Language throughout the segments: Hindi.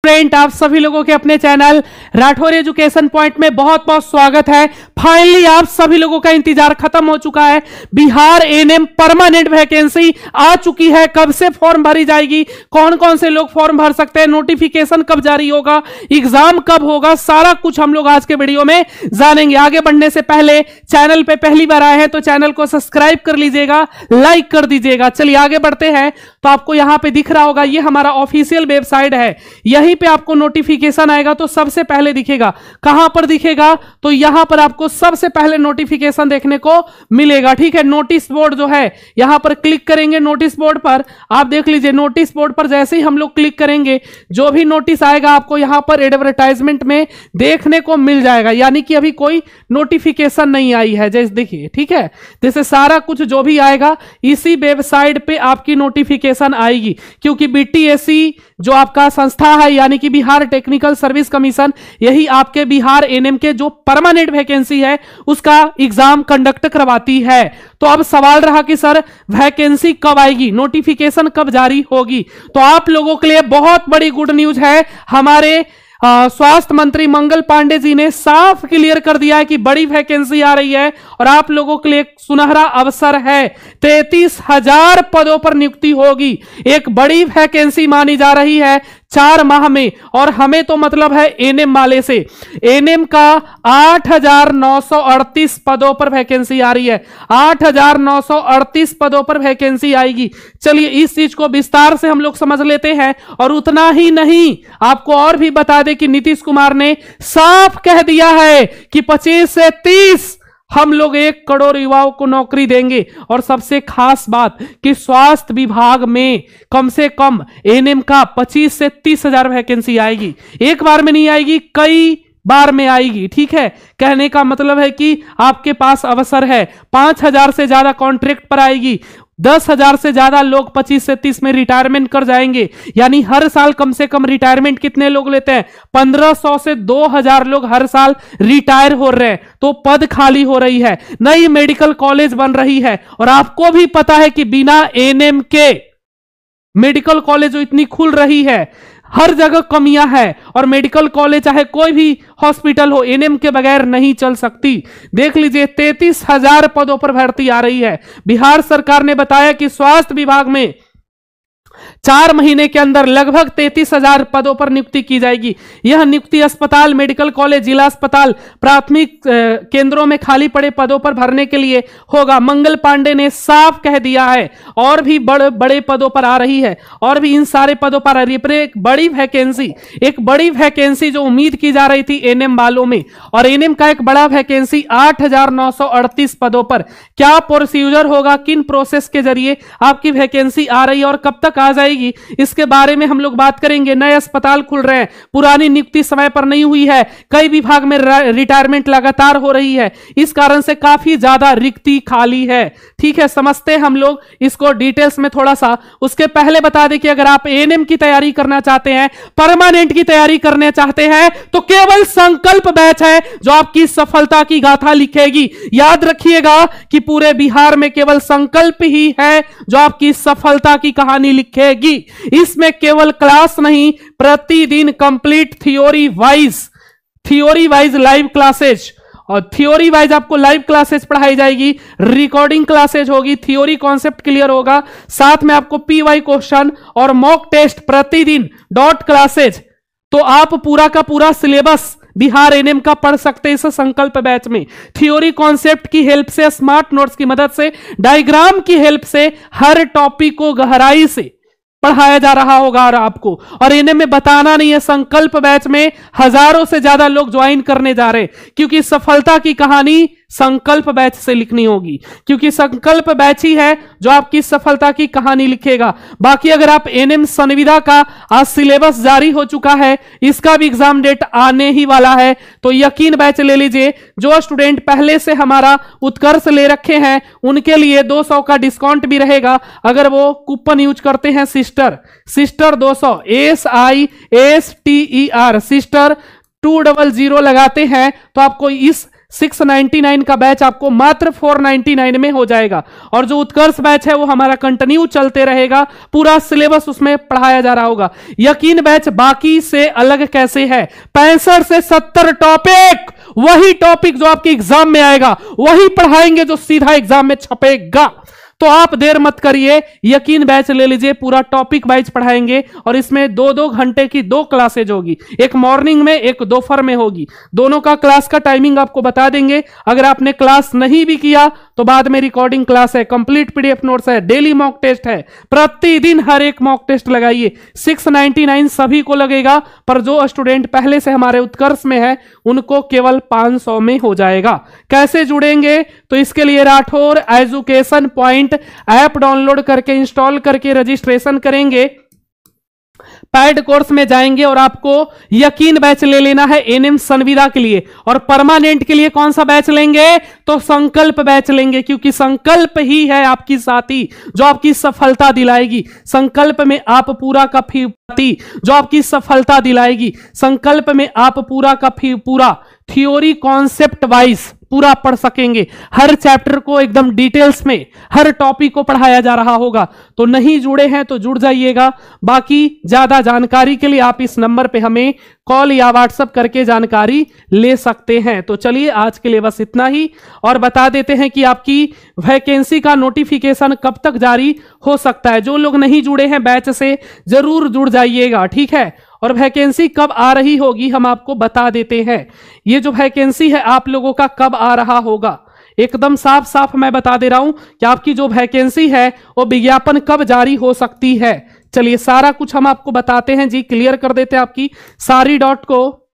फ्रेंड, आप सभी लोगों के अपने चैनल राठौर एजुकेशन पॉइंट में बहुत बहुत स्वागत है। फाइनली आप सभी लोगों का इंतजार खत्म हो चुका है। बिहार एएनएम परमानेंट वैकेंसी आ चुकी है। कब से फॉर्म भरी जाएगी, कौन कौन से लोग फॉर्म भर सकते हैं, नोटिफिकेशन कब जारी होगा, एग्जाम कब होगा, सारा कुछ हम लोग आज के वीडियो में जानेंगे। आगे बढ़ने से पहले चैनल पे पहली बार आए हैं तो चैनल को सब्सक्राइब कर लीजिएगा, लाइक कर दीजिएगा। चलिए आगे बढ़ते हैं। तो आपको यहां पे दिख रहा होगा, ये हमारा ऑफिशियल वेबसाइट है। यहीं पे आपको नोटिफिकेशन आएगा तो सबसे पहले दिखेगा। कहां पर दिखेगा? तो यहां पर आपको सबसे पहले नोटिफिकेशन देखने को मिलेगा। ठीक है, नोटिस बोर्ड जो है यहां पर क्लिक करेंगे। नोटिस बोर्ड पर आप देख लीजिए, नोटिस बोर्ड पर जैसे ही हम लोग क्लिक करेंगे जो भी नोटिस आएगा आपको यहां पर एडवर्टाइजमेंट में देखने को मिल जाएगा। यानी कि अभी कोई नोटिफिकेशन नहीं आई है, जैसे देखिए। ठीक है, जैसे सारा कुछ जो भी आएगा इसी वेबसाइट पे आपकी नोटिफिकेशन आएगी, क्योंकि बीटीएससी जो आपका संस्था है यानी कि बिहार टेक्निकल सर्विस कमीशन, यही आपके बिहार एएनएम के जो परमानेंट वैकेंसी है उसका एग्जाम कंडक्ट करवाती है। तो अब सवाल रहा कि सर वैकेंसी कब आएगी, नोटिफिकेशन कब जारी होगी। तो आप लोगों के लिए बहुत बड़ी गुड न्यूज है। हमारे स्वास्थ्य मंत्री मंगल पांडे जी ने साफ क्लियर कर दिया है कि बड़ी वैकेंसी आ रही है और आप लोगों के लिए एक सुनहरा अवसर है। 33,000 पदों पर नियुक्ति होगी। एक बड़ी वैकेंसी मानी जा रही है 4 माह में। और हमें तो मतलब है एएनएम वाले से, एएनएम का 8,938 पदों पर वैकेंसी आ रही है। 8,938 पदों पर वैकेंसी आएगी। चलिए इस चीज को विस्तार से हम लोग समझ लेते हैं। और उतना ही नहीं, आपको और भी बता दें कि नीतीश कुमार ने साफ कह दिया है कि 25 से 30 हम लोग 1 करोड़ युवाओं को नौकरी देंगे। और सबसे खास बात कि स्वास्थ्य विभाग में कम से कम एएनएम का 25 से 30,000 वैकेंसी आएगी। एक बार में नहीं आएगी, कई बार में आएगी। ठीक है, कहने का मतलब है कि आपके पास अवसर है। 5,000 से ज्यादा कॉन्ट्रैक्ट पर आएगी। 10,000 से ज्यादा लोग 25 से 30 में रिटायरमेंट कर जाएंगे। यानी हर साल कम से कम रिटायरमेंट कितने लोग लेते हैं? 1,500 से 2,000 लोग हर साल रिटायर हो रहे हैं। तो पद खाली हो रही है, नई मेडिकल कॉलेज बन रही है। और आपको भी पता है कि बिना एएनएम के मेडिकल कॉलेज जो इतनी खुल रही है, हर जगह कमियां है। और मेडिकल कॉलेज चाहे कोई भी हॉस्पिटल हो, एएनएम के बगैर नहीं चल सकती। देख लीजिए 33,000 पदों पर भर्ती आ रही है। बिहार सरकार ने बताया कि स्वास्थ्य विभाग में 4 महीने के अंदर लगभग 33,000 पदों पर नियुक्ति की जाएगी। यह नियुक्ति अस्पताल, मेडिकल कॉलेज, जिला अस्पताल, प्राथमिक केंद्रों में खाली पड़े पदों पर भरने के लिए होगा। मंगल पांडे ने साफ कह दिया है। और भी बड़े बड़े पदों पर आ रही है, और भी इन सारे पदों पर आ रही है। पर एक बड़ी वैकेंसी जो उम्मीद की जा रही थी एएनएम वालों में, और एएनएम का एक बड़ा वैकेंसी 8,938 पदों पर। क्या प्रोसीजर होगा, किन प्रोसेस के जरिए आपकी वैकेंसी आ रही है और कब तक आ जाएगी, इसके बारे में हम लोग बात करेंगे। नए अस्पताल खुल रहे हैं, पुरानी नियुक्ति समय पर नहीं हुई है, कई विभाग में रिटायरमेंट लगातार हो रही है, इस कारण से काफी ज्यादा रिक्ति खाली है। ठीक है, समझते हैं हम लोग इसको डिटेल्स में थोड़ा सा। उसके पहले बता दें कि अगर आप एएनएम की तैयारी करना चाहते हैं, परमानेंट की तैयारी करना चाहते हैं, तो केवल संकल्प बैच है जो आपकी सफलता की गाथा लिखेगी। याद रखिएगा कि पूरे बिहार में केवल संकल्प ही है जो आपकी सफलता की कहानी लिखेगी। इसमें केवल क्लास नहीं, प्रतिदिन complete theory wise live classes, और थ्योरी वाइज आपको लाइव क्लासेज पढ़ाई जाएगी, रिकॉर्डिंग क्लासेज होगी, थ्योरी कॉन्सेप्ट क्लियर होगा, साथ में आपको पीवाई क्वेश्चन और मॉक टेस्ट प्रतिदिन, डॉट क्लासेज। तो आप पूरा का पूरा सिलेबस बिहार एएनएम का पढ़ सकते हैं इस संकल्प बैच में। थ्योरी कॉन्सेप्ट की हेल्प से, स्मार्ट नोट्स की मदद से, डायग्राम की हेल्प से हर टॉपिक को गहराई से पढ़ाया जा रहा होगा। और आपको और एएनएम में बताना नहीं है, संकल्प बैच में हजारों से ज्यादा लोग ज्वाइन करने जा रहे हैं, क्योंकि सफलता की कहानी संकल्प बैच से लिखनी होगी, क्योंकि संकल्प बैच ही है जो आपकी सफलता की कहानी लिखेगा। बाकी अगर आप एएनएम संविदा का आज सिलेबस जारी हो चुका है, इसका भी एग्जाम डेट आने ही वाला है, तो यकीन बैच ले लीजिए। जो स्टूडेंट पहले से हमारा उत्कर्ष ले रखे हैं उनके लिए 200 का डिस्काउंट भी रहेगा अगर वो कूपन यूज करते हैं सिस्टर 200 SISTER सिस्टर 200 लगाते हैं तो आपको इस 699 का बैच आपको मात्र 499 में हो जाएगा। और जो उत्कर्ष बैच है वो हमारा कंटिन्यू चलते रहेगा, पूरा सिलेबस उसमें पढ़ाया जा रहा होगा। यकीन बैच बाकी से अलग कैसे है, 65 से 70 टॉपिक, वही टॉपिक जो आपके एग्जाम में आएगा वही पढ़ाएंगे जो सीधा एग्जाम में छपेगा। तो आप देर मत करिए, यकीन बैच ले लीजिए, पूरा टॉपिक वाइज पढ़ाएंगे और इसमें 2-2 घंटे की 2 क्लासेज होगी, एक मॉर्निंग में एक दोपहर में होगी। दोनों का क्लास का टाइमिंग आपको बता देंगे। अगर आपने क्लास नहीं भी किया तो बाद में रिकॉर्डिंग क्लास है, कंप्लीट पीडीएफ नोट्स है, डेली मॉक टेस्ट है, प्रतिदिन हर एक मॉक टेस्ट लगाइए। 699 सभी को लगेगा, पर जो स्टूडेंट पहले से हमारे उत्कर्ष में है उनको केवल 500 में हो जाएगा। कैसे जुड़ेंगे, तो इसके लिए Rathore education point app download करके इंस्टॉल करके रजिस्ट्रेशन करेंगे, पैड कोर्स में जाएंगे और आपको यकीन बैच ले लेना है एनएम संविदा के लिए। और परमानेंट के लिए कौन सा बैच लेंगे, तो संकल्प बैच लेंगे, क्योंकि संकल्प ही है आपकी साथी जो आपकी सफलता दिलाएगी। संकल्प में आप पूरा का जो आपकी सफलता दिलाएगी। संकल्प में आप पूरा का पूरा थ्योरी कॉन्सेप्ट वाइज पूरा पढ़ सकेंगे। हर चैप्टर को एकदम डिटेल्स में हर टॉपिक को पढ़ाया जा रहा होगा। तो नहीं जुड़े हैं तो जुड़ जाइएगा। बाकी ज्यादा जानकारी के लिए आप इस नंबर पे हमें कॉल या व्हाट्सएप करके जानकारी ले सकते हैं। तो चलिए आज के लिए बस इतना ही, और बता देते हैं कि आपकी वैकेंसी का नोटिफिकेशन कब तक जारी हो सकता है। जो लोग नहीं जुड़े हैं बैच से जरूर जुड़ जाइएगा, ठीक है। और वैकेंसी कब आ रही होगी हम आपको बता देते हैं। ये जो वैकेंसी है आप लोगों का कब आ रहा होगा, एकदम साफ साफ मैं बता दे रहा हूं कि आपकी जो वैकेंसी है वो विज्ञापन कब जारी हो सकती है। चलिए सारा कुछ हम आपको बताते हैं जी, क्लियर कर देते हैं आपकी सारी डॉट को।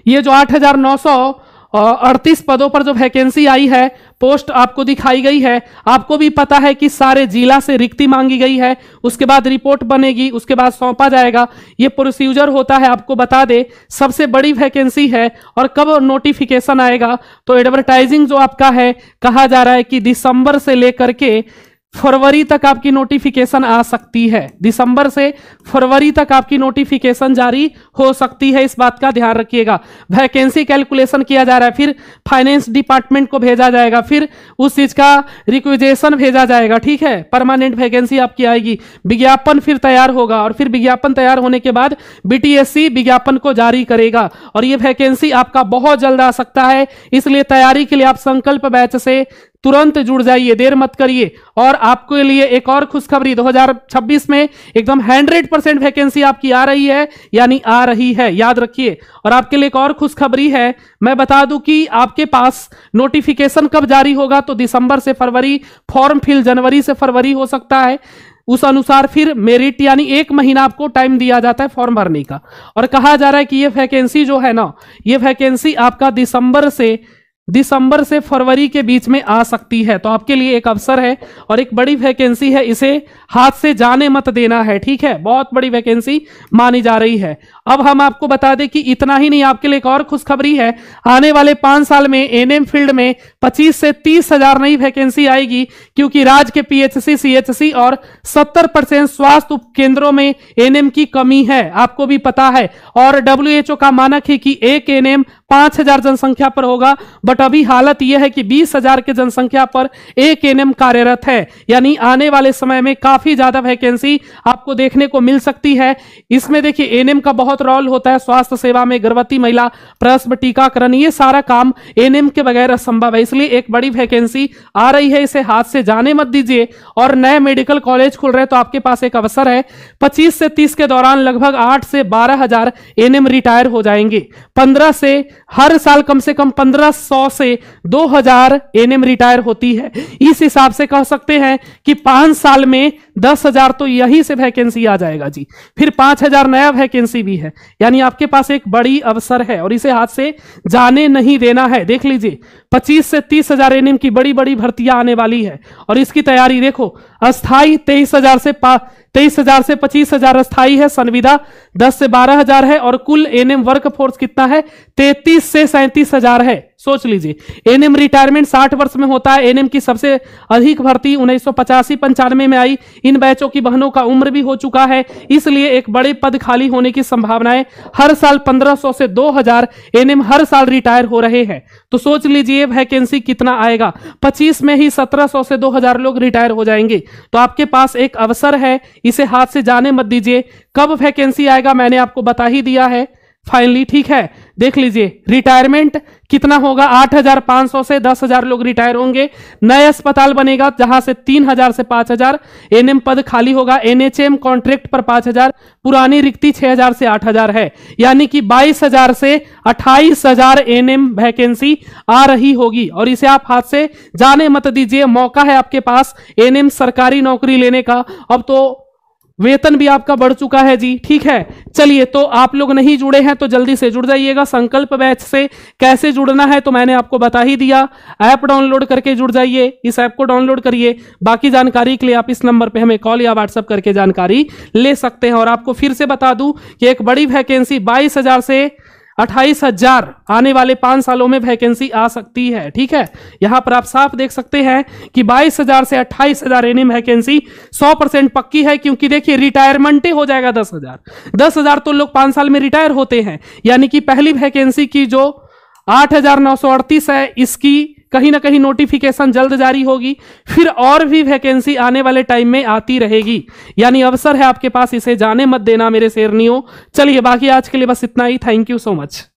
ये जो 8,938 पदों पर जो वैकेंसी आई है, पोस्ट आपको दिखाई गई है। आपको भी पता है कि सारे जिला से रिक्ति मांगी गई है, उसके बाद रिपोर्ट बनेगी, उसके बाद सौंपा जाएगा। ये प्रोसीजर होता है, आपको बता दे। सबसे बड़ी वैकेंसी है और कब नोटिफिकेशन आएगा, तो एडवर्टाइजिंग जो आपका है कहा जा रहा है कि दिसंबर से लेकर के फरवरी तक आपकी नोटिफिकेशन आ सकती है। दिसंबर से फरवरी तक आपकी नोटिफिकेशन जारी हो सकती है, इस बात का ध्यान रखिएगा। वैकेंसी कैलकुलेशन किया जा रहा है, फिर फाइनेंस डिपार्टमेंट को भेजा जाएगा, फिर उस चीज का रिक्विजेशन भेजा जाएगा, ठीक है। परमानेंट वैकेंसी आपकी आएगी, विज्ञापन फिर तैयार होगा और फिर विज्ञापन तैयार होने के बाद बीटीएससी विज्ञापन को जारी करेगा और ये वैकेंसी आपका बहुत जल्द आ सकता है। इसलिए तैयारी के लिए आप संकल्प बैच से तुरंत जुड़ जाइए, देर मत करिए। और आपके लिए एक और खुशखबरी, 2026 में एकदम 100% वैकेंसी आपकी आ रही है, यानी आ रही है, याद रखिए। और आपके लिए एक और खुशखबरी है, मैं बता दूं कि आपके पास नोटिफिकेशन कब जारी होगा, तो दिसंबर से फरवरी, फॉर्म फिल जनवरी से फरवरी हो सकता है। उस अनुसार फिर मेरिट यानी 1 महीना आपको टाइम दिया जाता है फॉर्म भरने का। और कहा जा रहा है कि ये वैकेंसी जो है ना, ये वैकेंसी आपका दिसंबर से फरवरी के बीच में आ सकती है। तो आपके लिए एक अवसर है और एक बड़ी वैकेंसी है, इसे हाथ से जाने मत देना है, ठीक है। बहुत बड़ी वैकेंसी मानी जा रही है। अब हम आपको बता दें कि इतना ही नहीं, आपके लिए एक और खुशखबरी है। आने वाले 5 साल में एनएम फील्ड में 25 से 30 हजार नई वैकेंसी आएगी, क्योंकि राज्य के पीएचसी, सीएचसी और 70% स्वास्थ्य उपकेंद्रों में एनएम की कमी है, आपको भी पता है। और डब्ल्यूएचओ का मानक है कि एक एनएम 5,000 जनसंख्या पर होगा, बट अभी हालत यह है कि 20,000 के जनसंख्या पर एक एनएम कार्यरत है। यानी आने वाले समय में काफी ज्यादा वैकेंसी आपको देखने को मिल सकती है। इसमें देखिए एनएम का बहुत रोल होता है स्वास्थ्य सेवा में, गर्भवती महिला, प्रसव, टीकाकरण, ये सारा काम एनएम के बगैर असंभव है। इसलिए एक बड़ी वैकेंसी आ रही है, इसे हाथ से जाने मत दीजिए। और नए मेडिकल कॉलेज खुल रहे हैं तो आपके पास एक अवसर है। 25 से 30 के दौरान लगभग 8 से 12 हजार एनएम रिटायर हो जाएंगे। 15 से हर साल कम से कम 1500 से 2000 एनएम रिटायर होती है। इस हिसाब से कह सकते हैं कि 5 साल में 10,000 तो यहीं से वैकेंसी आ जाएगा जी। फिर 5,000 नया वैकेंसी भी है, यानी आपके पास एक बड़ी अवसर है और इसे हाथ से जाने नहीं देना है। देख लीजिए 25 से 30,000 एनएम की बड़ी बड़ी भर्तियां आने वाली है और इसकी तैयारी देखो। अस्थाई 23,000 से 25,000 अस्थाई है, संविदा 10 से 12,000 है और कुल एनएम वर्क फोर्स कितना है 33 से 37,000 है। सोच लीजिए। एनएम रिटायरमेंट 60 वर्ष में होता है। एनएम की सबसे अधिक भर्ती 1985-95 में आई। इन बैचों की बहनों का उम्र भी हो चुका है, इसलिए एक बड़े पद खाली होने की संभावनाएं। हर साल 1500 से 2000 एनएम हर साल रिटायर हो रहे हैं। तो सोच लीजिए वैकेंसी कितना आएगा। 25 में ही 1700 से 2000 लोग रिटायर हो जाएंगे। तो आपके पास एक अवसर है, इसे हाथ से जाने मत दीजिए। कब वैकेंसी आएगा मैंने आपको बता ही दिया है फाइनली, ठीक है। देख लीजिए रिटायरमेंट कितना होगा, 8500 से 10,000 लोग रिटायर होंगे। नया अस्पताल बनेगा जहां से 3000 से 5000 एनएम पद खाली होगा। एनएचएम कॉन्ट्रैक्ट पर 5000, पुरानी रिक्ति 6000 से 8000 है, यानी कि 22000 से 28000 एनएम वैकेंसी आ रही होगी। और इसे आप हाथ से जाने मत दीजिए, मौका है आपके पास एनएम सरकारी नौकरी लेने का। अब तो वेतन भी आपका बढ़ चुका है जी, ठीक है। चलिए, तो आप लोग नहीं जुड़े हैं तो जल्दी से जुड़ जाइएगा। संकल्प बैच से कैसे जुड़ना है तो मैंने आपको बता ही दिया। ऐप डाउनलोड करके जुड़ जाइए, इस ऐप को डाउनलोड करिए। बाकी जानकारी के लिए आप इस नंबर पे हमें कॉल या व्हाट्सएप करके जानकारी ले सकते हैं। और आपको फिर से बता दूं कि एक बड़ी वैकेंसी 22,000 से 28,000 आने वाले 5 सालों में वैकेंसी आ सकती है, ठीक है। यहां पर आप साफ देख सकते हैं कि 22,000 से 28,000 एनएम वैकेंसी 100% पक्की है, क्योंकि देखिए रिटायरमेंट हो जाएगा 10,000 तो लोग 5 साल में रिटायर होते हैं। यानी कि पहली वैकेंसी की जो 8,938 है, इसकी कहीं ना कहीं नोटिफिकेशन जल्द जारी होगी। फिर और भी वैकेंसी आने वाले टाइम में आती रहेगी, यानी अवसर है आपके पास, इसे जाने मत देना मेरे शेरनियों। चलिए, बाकी आज के लिए बस इतना ही। Thank you so much.